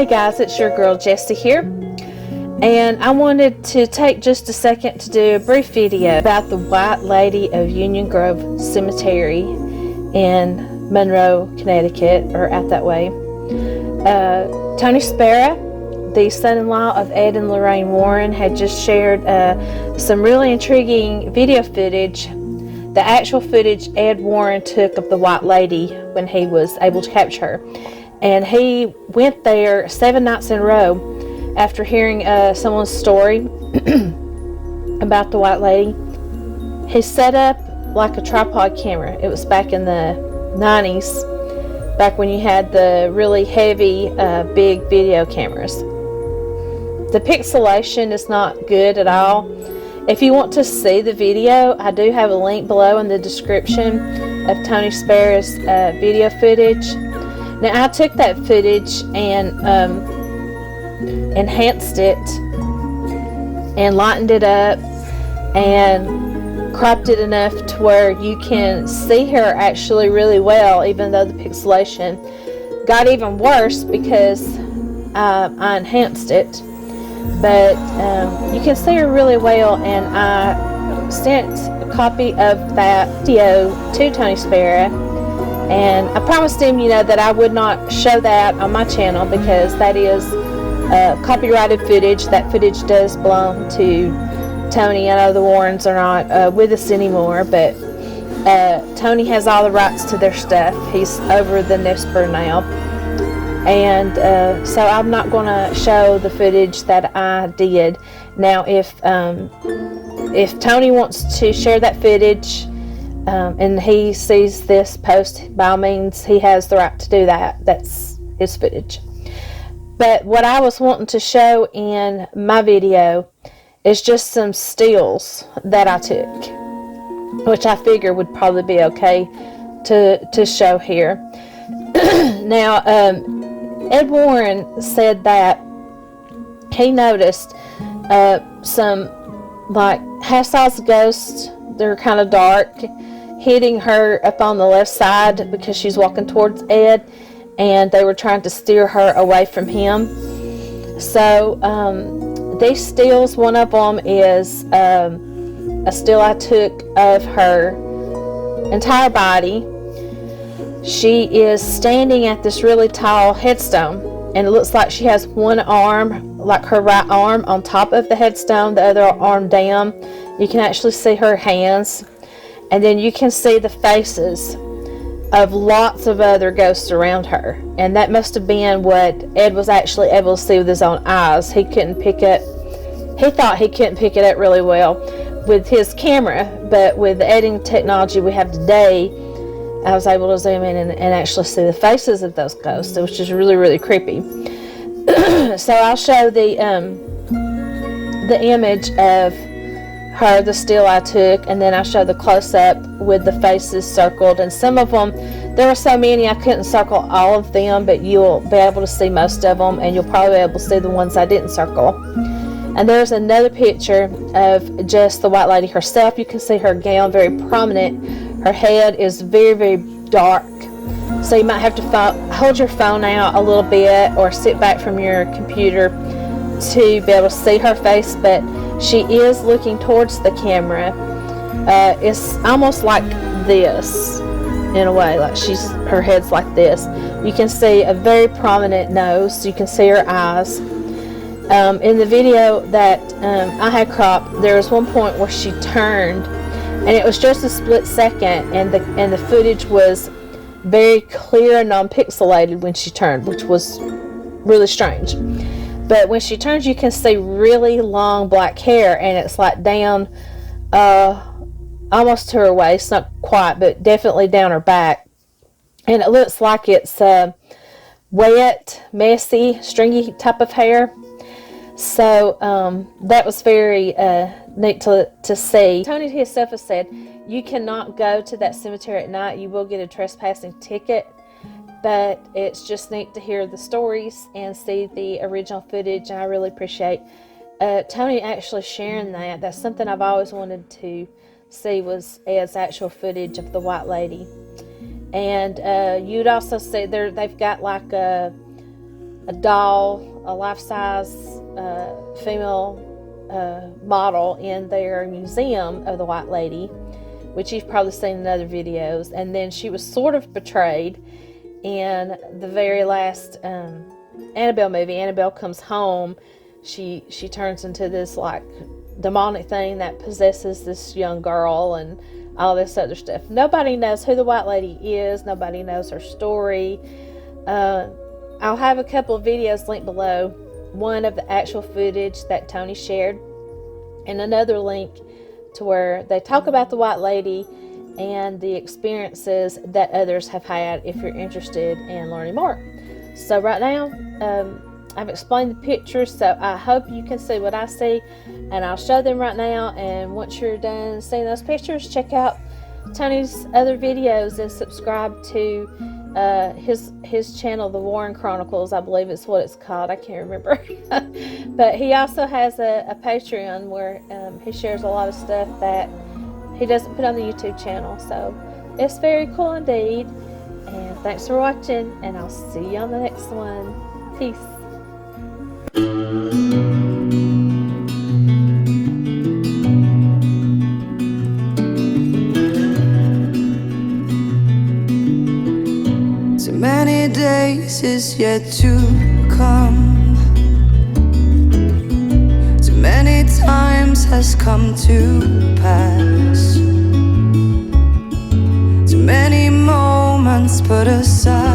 Hey guys, it's your girl Jessie here, and I wanted to take just a second to do a brief video about the White Lady of Union Grove Cemetery in Monroe, Connecticut, or out that way. Tony Sparrow, the son-in-law of Ed and Lorraine Warren, had just shared some really intriguing video footage, the actual footage Ed Warren took of the White Lady when he was able to capture her. And he went there 7 nights in a row after hearing someone's story about the White Lady. He set up like a tripod camera. It was back in the 90s, back when you had the really heavy, big video cameras. The pixelation is not good at all. If you want to see the video, I do have a link below in the description of Tony Sparrow's video footage. Now, I took that footage and enhanced it and lightened it up and cropped it enough to where you can see her actually really well, even though the pixelation got even worse because I enhanced it. But you can see her really well, and I sent a copy of that video to Tony Sparrow. And I promised him, that I would not show that on my channel because that is copyrighted footage. That footage does belong to Tony. I know the Warrens are not with us anymore, but Tony has all the rights to their stuff. He's over the NISPR now. And so I'm not going to show the footage that I did. Now, if Tony wants to share that footage, and he sees this post, by all means, he has the right to do that. That's his footage. But what I was wanting to show in my video is just some stills that I took, which I figure would probably be okay to show here. Now, Ed Warren said that he noticed some like half-sized ghosts. They're kind of dark, hitting her up on the left side because she's walking towards Ed, and they were trying to steer her away from him. So these stills, one of them is a still I took of her entire body. She is standing at this really tall headstone, and it looks like she has one arm, like her right arm, on top of the headstone, the other arm down. You can actually see her hands, and then you can see the faces of lots of other ghosts around her. And that must have been what Ed was actually able to see with his own eyes. He thought he couldn't pick it up really well with his camera, but with the editing technology we have today, I was able to zoom in and actually see the faces of those ghosts, which is really, really creepy. So I'll show the image of her, the still I took, and then I show the close-up with the faces circled. And some of them, there are so many I couldn't circle all of them, but you'll be able to see most of them, and you'll probably be able to see the ones I didn't circle. And there's another picture of just the White Lady herself. You can see her gown very prominent. Her head is very, very dark, so you might have to hold your phone out a little bit or sit back from your computer to be able to see her face. But she is looking towards the camera. It's almost like this in a way, like her head's like this. You can see a very prominent nose. You can see her eyes. In the video that I had cropped, there was one point where she turned, and it was just a split second, and the footage was very clear and non-pixelated when she turned, which was really strange. But when she turns, you can see really long black hair, and it's like down almost to her waist, not quite, but definitely down her back. And it looks like it's wet, messy, stringy type of hair. So that was very neat to see. Tony himself has said, you cannot go to that cemetery at night. You will get a trespassing ticket. But it's just neat to hear the stories and see the original footage. I really appreciate Tony actually sharing that. That's something I've always wanted to see, was Ed's actual footage of the White Lady. And you'd also see they've got like a doll, a life-size female model in their museum of the White Lady, which you've probably seen in other videos. And then she was sort of betrayed in the very last Annabelle movie. Annabelle comes home. She turns into this like demonic thing that possesses this young girl and all this other stuff. Nobody knows who the White Lady is. Nobody knows her story. I'll have a couple of videos linked below. One of the actual footage that Tony shared, and another link to where they talk about the White Lady and the experiences that others have had if you're interested in learning more. So right now, I've explained the pictures, so I hope you can see what I see, and I'll show them right now. And once you're done seeing those pictures, check out Tony's other videos and subscribe to his channel, The Warren Chronicles, I believe it's what it's called. I can't remember. But he also has a Patreon where he shares a lot of stuff that he doesn't put on the YouTube channel. So it's very cool indeed. And thanks for watching, and I'll see you on the next one. Peace. So many days is yet to come. Too many times has come to pass. Too many moments put aside.